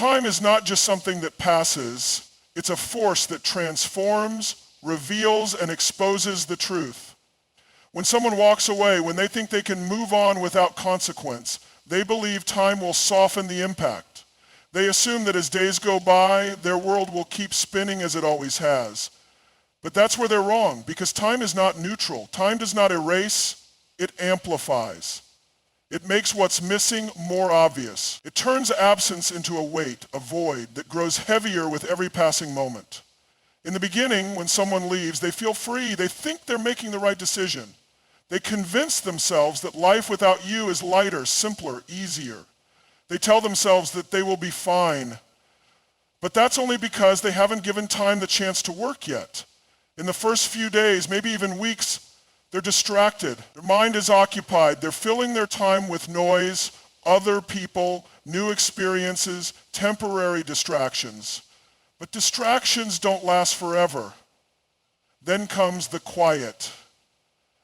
Time is not just something that passes, it's a force that transforms, reveals, and exposes the truth. When someone walks away, when they think they can move on without consequence, they believe time will soften the impact. They assume that as days go by, their world will keep spinning as it always has. But that's where they're wrong, because time is not neutral. Time does not erase, it amplifies. It makes what's missing more obvious. It turns absence into a weight, a void that grows heavier with every passing moment. In the beginning, when someone leaves, they feel free. They think they're making the right decision. They convince themselves that life without you is lighter, simpler, easier. They tell themselves that they will be fine. But that's only because they haven't given time the chance to work yet. In the first few days, maybe even weeks, they're distracted. Their mind is occupied. They're filling their time with noise, other people, new experiences, temporary distractions. But distractions don't last forever. Then comes the quiet.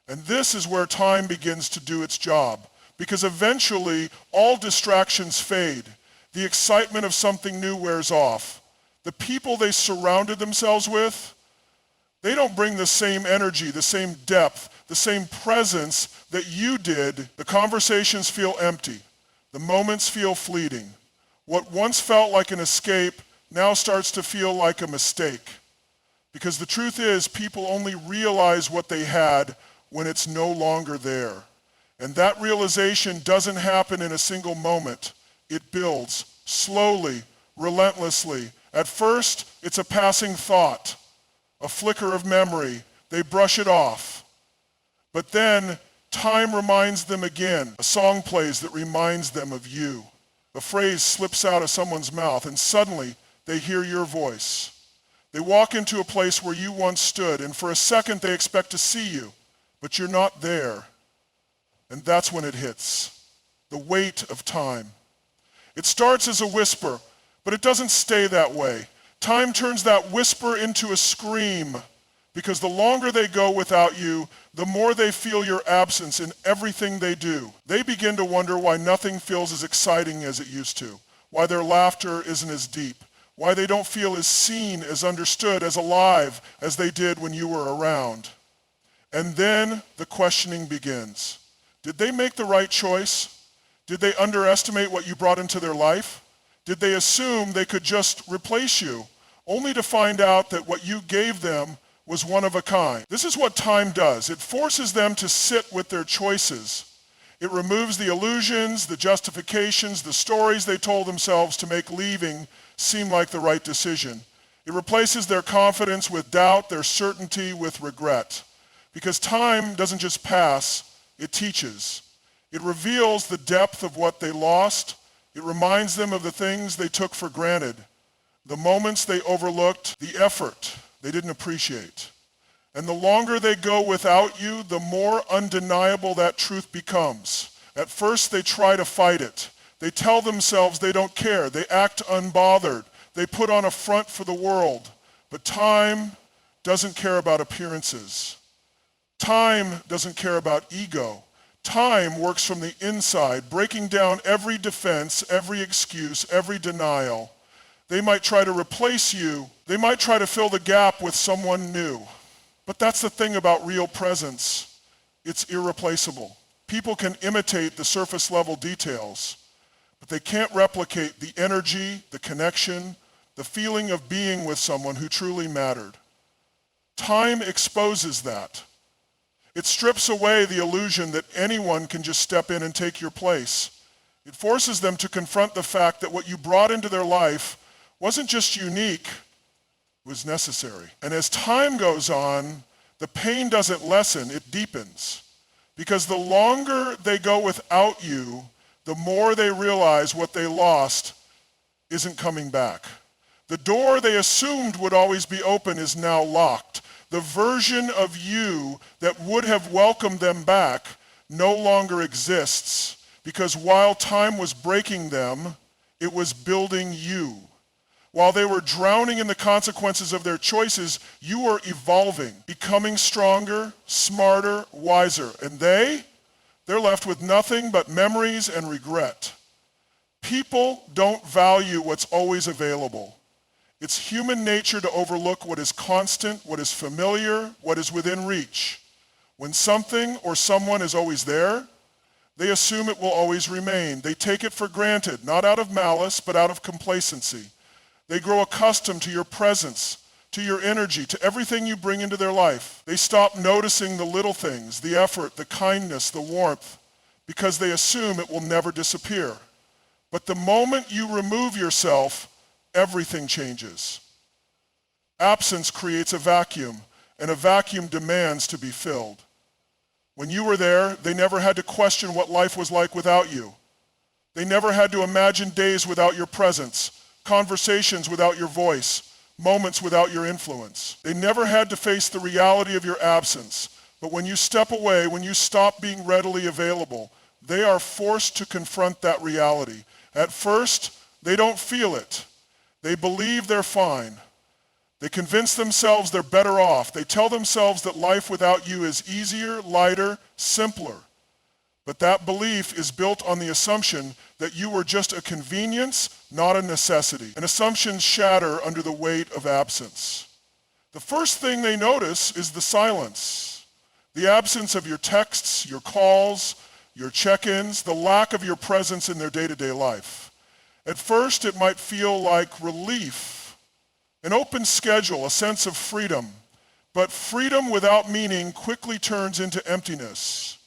And this is where time begins to do its job, because eventually all distractions fade. The excitement of something new wears off. The people they surrounded themselves with, they don't bring the same energy, the same depth, the same presence that you did. The conversations feel empty. The moments feel fleeting. What once felt like an escape now starts to feel like a mistake. Because the truth is, people only realize what they had when it's no longer there. And that realization doesn't happen in a single moment. It builds slowly, relentlessly. At first, it's a passing thought, a flicker of memory. They brush it off. But then time reminds them again. A song plays that reminds them of you. A phrase slips out of someone's mouth, and suddenly they hear your voice. They walk into a place where you once stood, and for a second they expect to see you, but you're not there. And that's when it hits, the weight of time. It starts as a whisper, but it doesn't stay that way. Time turns that whisper into a scream, because the longer they go without you, the more they feel your absence in everything they do. They begin to wonder why nothing feels as exciting as it used to, why their laughter isn't as deep, why they don't feel as seen, as understood, as alive as they did when you were around. And then the questioning begins. Did they make the right choice? Did they underestimate what you brought into their life? Did they assume they could just replace you, only to find out that what you gave them was one of a kind? This is what time does. It forces them to sit with their choices. It removes the illusions, the justifications, the stories they told themselves to make leaving seem like the right decision. It replaces their confidence with doubt, their certainty with regret. Because time doesn't just pass, it teaches. It reveals the depth of what they lost. It reminds them of the things they took for granted, the moments they overlooked, the effort they didn't appreciate. And the longer they go without you, the more undeniable that truth becomes. At first, they try to fight it. They tell themselves they don't care. They act unbothered. They put on a front for the world. But time doesn't care about appearances. Time doesn't care about ego. Time works from the inside, breaking down every defense, every excuse, every denial. They might try to replace you. They might try to fill the gap with someone new. But that's the thing about real presence. It's irreplaceable. People can imitate the surface level details, but they can't replicate the energy, the connection, the feeling of being with someone who truly mattered. Time exposes that. It strips away the illusion that anyone can just step in and take your place. It forces them to confront the fact that what you brought into their life wasn't just unique, it was necessary. And as time goes on, the pain doesn't lessen, it deepens. Because the longer they go without you, the more they realize what they lost isn't coming back. The door they assumed would always be open is now locked. The version of you that would have welcomed them back no longer exists, because while time was breaking them, it was building you. While they were drowning in the consequences of their choices, you were evolving, becoming stronger, smarter, wiser. And they're left with nothing but memories and regret. People don't value what's always available. It's human nature to overlook what is constant, what is familiar, what is within reach. When something or someone is always there, they assume it will always remain. They take it for granted, not out of malice, but out of complacency. They grow accustomed to your presence, to your energy, to everything you bring into their life. They stop noticing the little things, the effort, the kindness, the warmth, because they assume it will never disappear. But the moment you remove yourself, everything changes. Absence creates a vacuum, and a vacuum demands to be filled. When you were there, they never had to question what life was like without you. They never had to imagine days without your presence, conversations without your voice, moments without your influence. They never had to face the reality of your absence. But when you step away, when you stop being readily available, they are forced to confront that reality. At first, they don't feel it. They believe they're fine. They convince themselves they're better off. They tell themselves that life without you is easier, lighter, simpler. But that belief is built on the assumption that you were just a convenience, not a necessity. And assumptions shatter under the weight of absence. The first thing they notice is the silence. The absence of your texts, your calls, your check-ins, the lack of your presence in their day-to-day life. At first, it might feel like relief, an open schedule, a sense of freedom. But freedom without meaning quickly turns into emptiness.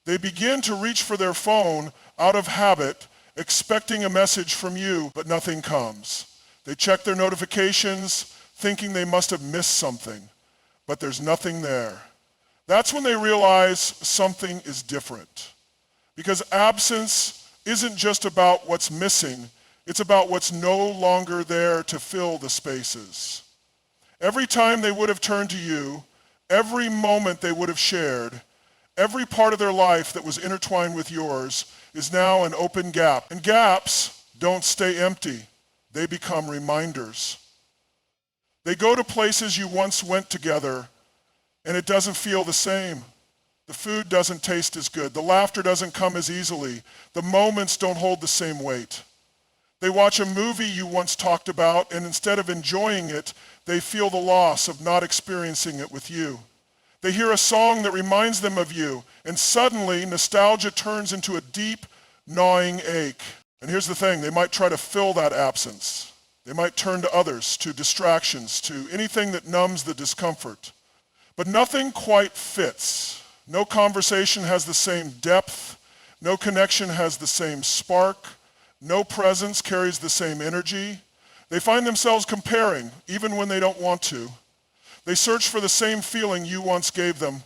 They begin to reach for their phone out of habit, expecting a message from you, but nothing comes. They check their notifications, thinking they must have missed something, but there's nothing there. That's when they realize something is different. Because absence isn't just about what's missing, it's about what's no longer there to fill the spaces. Every time they would have turned to you, every moment they would have shared, every part of their life that was intertwined with yours is now an open gap. And gaps don't stay empty. They become reminders. They go to places you once went together, and it doesn't feel the same. The food doesn't taste as good. The laughter doesn't come as easily. The moments don't hold the same weight. They watch a movie you once talked about, and instead of enjoying it, they feel the loss of not experiencing it with you. They hear a song that reminds them of you, and suddenly nostalgia turns into a deep, gnawing ache. And here's the thing, they might try to fill that absence. They might turn to others, to distractions, to anything that numbs the discomfort. But nothing quite fits. No conversation has the same depth. No connection has the same spark. No presence carries the same energy. They find themselves comparing, even when they don't want to. They search for the same feeling you once gave them,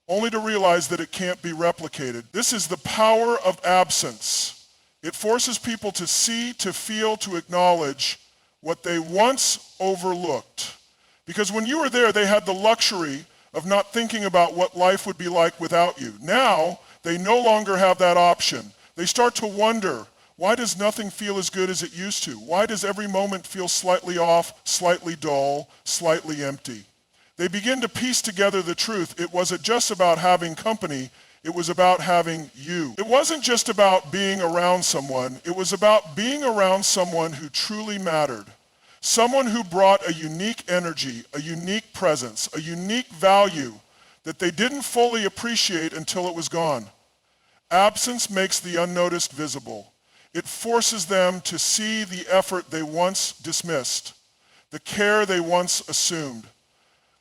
only to realize that it can't be replicated. This is the power of absence. It forces people to see, to feel, to acknowledge what they once overlooked. Because when you were there, they had the luxury of not thinking about what life would be like without you. Now, they no longer have that option. They start to wonder, why does nothing feel as good as it used to? Why does every moment feel slightly off, slightly dull, slightly empty? They begin to piece together the truth. It wasn't just about having company, it was about having you. It wasn't just about being around someone, it was about being around someone who truly mattered. Someone who brought a unique energy, a unique presence, a unique value that they didn't fully appreciate until it was gone. Absence makes the unnoticed visible. It forces them to see the effort they once dismissed, the care they once assumed,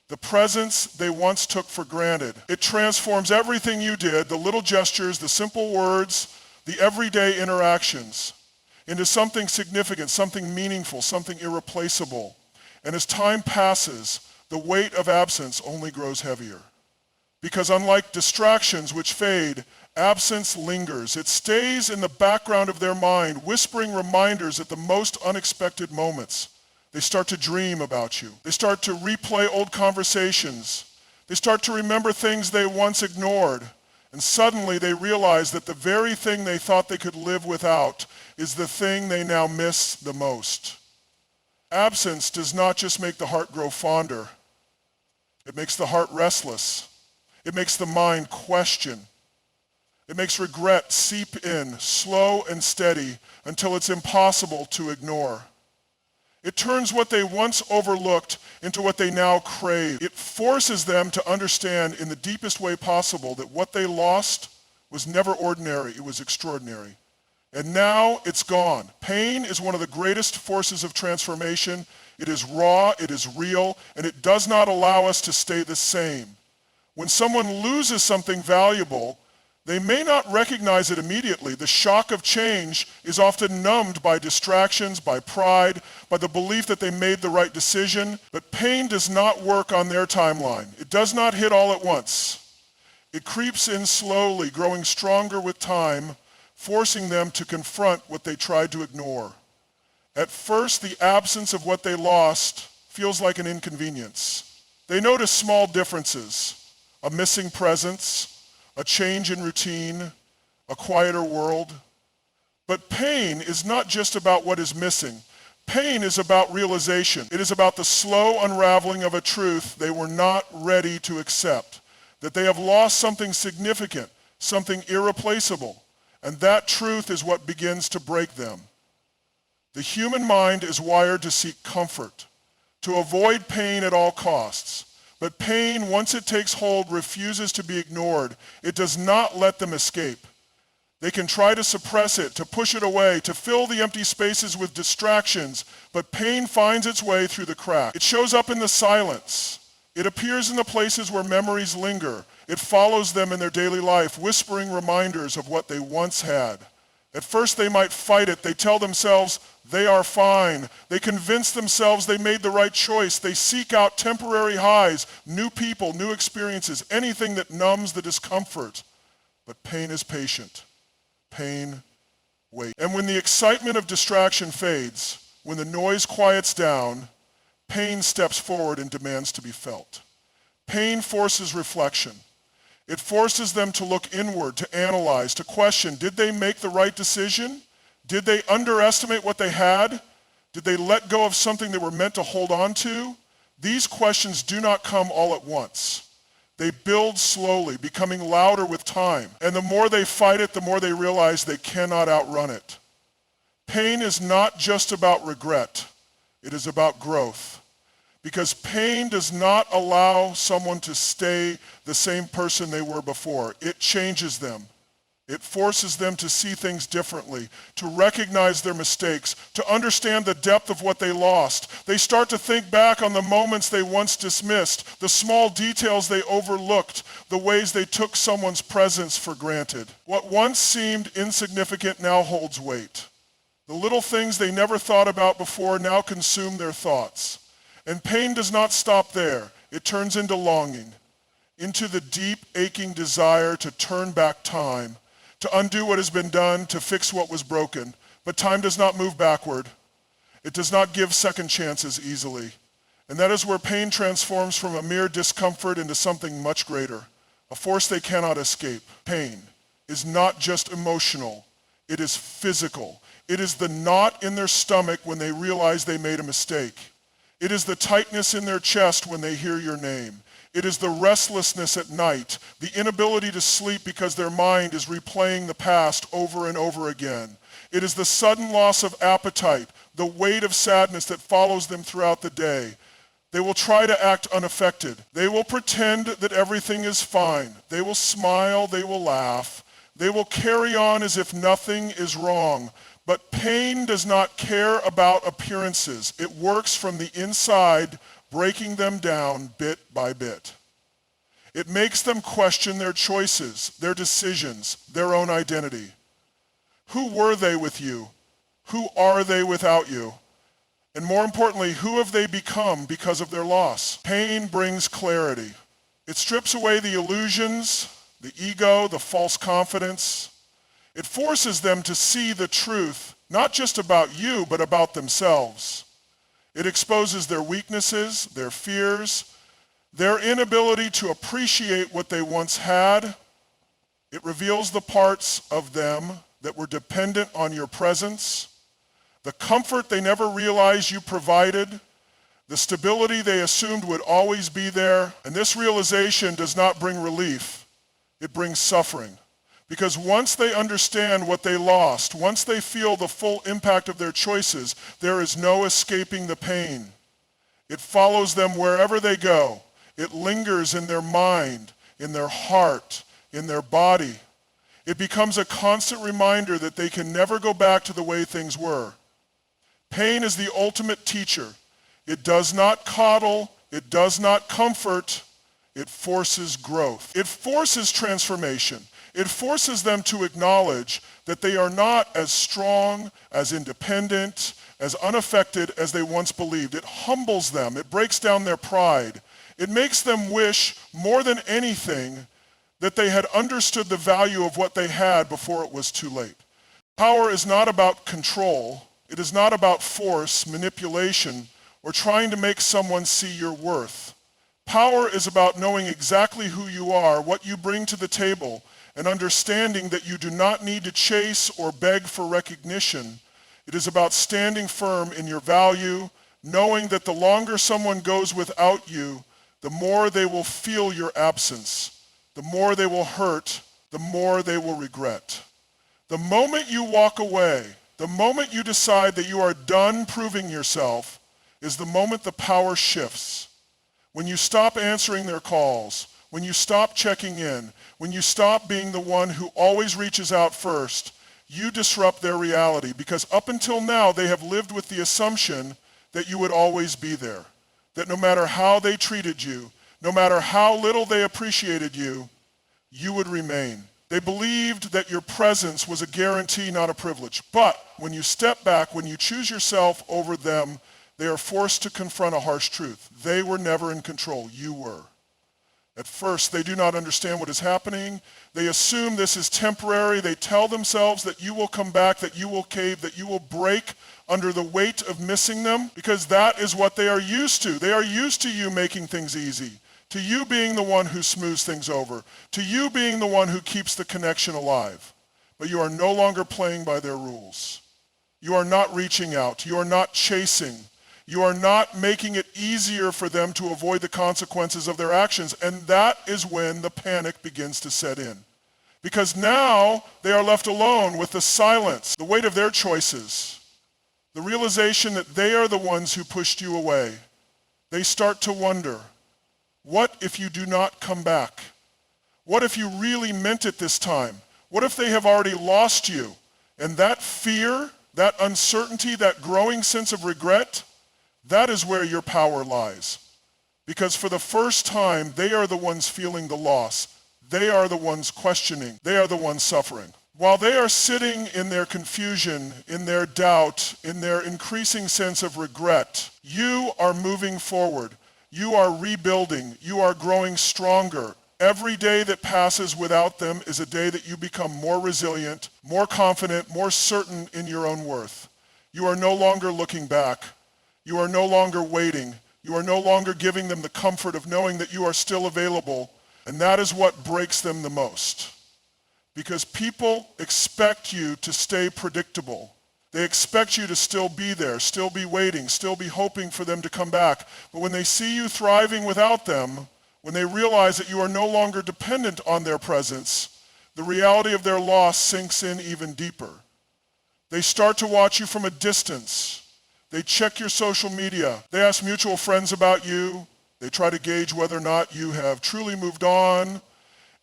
the presence they once took for granted. It transforms everything you did, the little gestures, the simple words, the everyday interactions, into something significant, something meaningful, something irreplaceable. And as time passes, the weight of absence only grows heavier. Because unlike distractions which fade, absence lingers. It stays in the background of their mind, whispering reminders at the most unexpected moments. They start to dream about you. They start to replay old conversations. They start to remember things they once ignored. And suddenly they realize that the very thing they thought they could live without is the thing they now miss the most. Absence does not just make the heart grow fonder. It makes the heart restless. It makes the mind question. It makes regret seep in, slow and steady, until it's impossible to ignore. It turns what they once overlooked into what they now crave. It forces them to understand in the deepest way possible that what they lost was never ordinary, it was extraordinary. And now it's gone. Pain is one of the greatest forces of transformation. It is raw, it is real, and it does not allow us to stay the same. When someone loses something valuable, they may not recognize it immediately. The shock of change is often numbed by distractions, by pride, by the belief that they made the right decision. But pain does not work on their timeline. It does not hit all at once. It creeps in slowly, growing stronger with time, forcing them to confront what they tried to ignore. At first, the absence of what they lost feels like an inconvenience. They notice small differences, a missing presence, a change in routine, a quieter world. But pain is not just about what is missing. Pain is about realization. It is about the slow unraveling of a truth they were not ready to accept, that they have lost something significant, something irreplaceable, and that truth is what begins to break them. The human mind is wired to seek comfort, to avoid pain at all costs. But pain, once it takes hold, refuses to be ignored. It does not let them escape. They can try to suppress it, to push it away, to fill the empty spaces with distractions, but pain finds its way through the crack. It shows up in the silence. It appears in the places where memories linger. It follows them in their daily life, whispering reminders of what they once had. At first they might fight it. They tell themselves they are fine. They convince themselves they made the right choice. They seek out temporary highs, new people, new experiences, anything that numbs the discomfort. But pain is patient. Pain waits. And when the excitement of distraction fades, when the noise quiets down, pain steps forward and demands to be felt. Pain forces reflection. It forces them to look inward, to analyze, to question, did they make the right decision? Did they underestimate what they had? Did they let go of something they were meant to hold on to? These questions do not come all at once. They build slowly, becoming louder with time. And the more they fight it, the more they realize they cannot outrun it. Pain is not just about regret. It is about growth. Because pain does not allow someone to stay the same person they were before. It changes them. It forces them to see things differently, to recognize their mistakes, to understand the depth of what they lost. They start to think back on the moments they once dismissed, the small details they overlooked, the ways they took someone's presence for granted. What once seemed insignificant now holds weight. The little things they never thought about before now consume their thoughts. And pain does not stop there. It turns into longing, into the deep, aching desire to turn back time, to undo what has been done, to fix what was broken. But time does not move backward. It does not give second chances easily. And that is where pain transforms from a mere discomfort into something much greater, a force they cannot escape. Pain is not just emotional. It is physical. It is the knot in their stomach when they realize they made a mistake. It is the tightness in their chest when they hear your name. It is the restlessness at night, the inability to sleep because their mind is replaying the past over and over again. It is the sudden loss of appetite, the weight of sadness that follows them throughout the day. They will try to act unaffected. They will pretend that everything is fine. They will smile, they will laugh. They will carry on as if nothing is wrong. But pain does not care about appearances. It works from the inside, breaking them down bit by bit. It makes them question their choices, their decisions, their own identity. Who were they with you? Who are they without you? And more importantly, who have they become because of their loss? Pain brings clarity. It strips away the illusions, the ego, the false confidence. It forces them to see the truth, not just about you, but about themselves. It exposes their weaknesses, their fears, their inability to appreciate what they once had. It reveals the parts of them that were dependent on your presence, the comfort they never realized you provided, the stability they assumed would always be there. And this realization does not bring relief, it brings suffering. Because once they understand what they lost, once they feel the full impact of their choices, there is no escaping the pain. It follows them wherever they go. It lingers in their mind, in their heart, in their body. It becomes a constant reminder that they can never go back to the way things were. Pain is the ultimate teacher. It does not coddle, it does not comfort, it forces growth. It forces transformation. It forces them to acknowledge that they are not as strong, as independent, as unaffected as they once believed. It humbles them. It breaks down their pride. It makes them wish more than anything that they had understood the value of what they had before it was too late. Power is not about control. It is not about force, manipulation, or trying to make someone see your worth. Power is about knowing exactly who you are, what you bring to the table, and understanding that you do not need to chase or beg for recognition. It is about standing firm in your value, knowing that the longer someone goes without you, the more they will feel your absence, the more they will hurt, the more they will regret. The moment you walk away, the moment you decide that you are done proving yourself, is the moment the power shifts. When you stop answering their calls, when you stop checking in, when you stop being the one who always reaches out first, you disrupt their reality, because up until now they have lived with the assumption that you would always be there, that no matter how they treated you, no matter how little they appreciated you, you would remain. They believed that your presence was a guarantee, not a privilege. But when you step back, when you choose yourself over them, they are forced to confront a harsh truth. They were never in control. You were. At first, they do not understand what is happening. They assume this is temporary. They tell themselves that you will come back, that you will cave, that you will break under the weight of missing them, because that is what they are used to. They are used to you making things easy, to you being the one who smooths things over, to you being the one who keeps the connection alive. But you are no longer playing by their rules. You are not reaching out. You are not chasing. You are not making it easier for them to avoid the consequences of their actions. And that is when the panic begins to set in. Because now they are left alone with the silence, the weight of their choices, the realization that they are the ones who pushed you away. They start to wonder, what if you do not come back? What if you really meant it this time? What if they have already lost you? And that fear, that uncertainty, that growing sense of regret, that is where your power lies. Because for the first time, they are the ones feeling the loss. They are the ones questioning. They are the ones suffering. While they are sitting in their confusion, in their doubt, in their increasing sense of regret, you are moving forward. You are rebuilding. You are growing stronger. Every day that passes without them is a day that you become more resilient, more confident, more certain in your own worth. You are no longer looking back. You are no longer waiting. You are no longer giving them the comfort of knowing that you are still available. And that is what breaks them the most. Because people expect you to stay predictable. They expect you to still be there, still be waiting, still be hoping for them to come back. But when they see you thriving without them, when they realize that you are no longer dependent on their presence, the reality of their loss sinks in even deeper. They start to watch you from a distance. They check your social media. They ask mutual friends about you. They try to gauge whether or not you have truly moved on.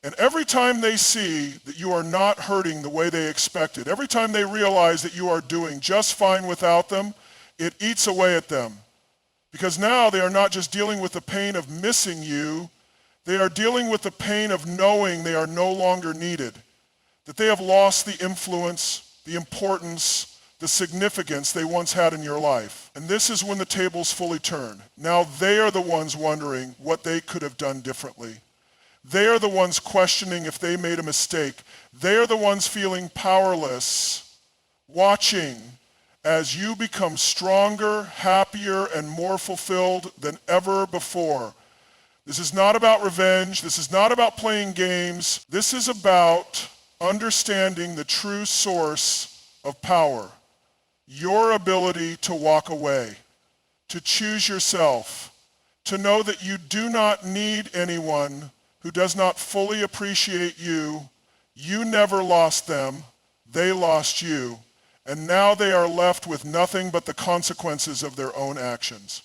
And every time they see that you are not hurting the way they expected, every time they realize that you are doing just fine without them, it eats away at them. Because now they are not just dealing with the pain of missing you, they are dealing with the pain of knowing they are no longer needed, that they have lost the influence, the importance, the significance they once had in your life. And this is when the tables fully turn. Now they are the ones wondering what they could have done differently. They are the ones questioning if they made a mistake. They are the ones feeling powerless, watching as you become stronger, happier, and more fulfilled than ever before. This is not about revenge. This is not about playing games. This is about understanding the true source of power. Your ability to walk away, to choose yourself, to know that you do not need anyone who does not fully appreciate you. You never lost them, they lost you, and now they are left with nothing but the consequences of their own actions.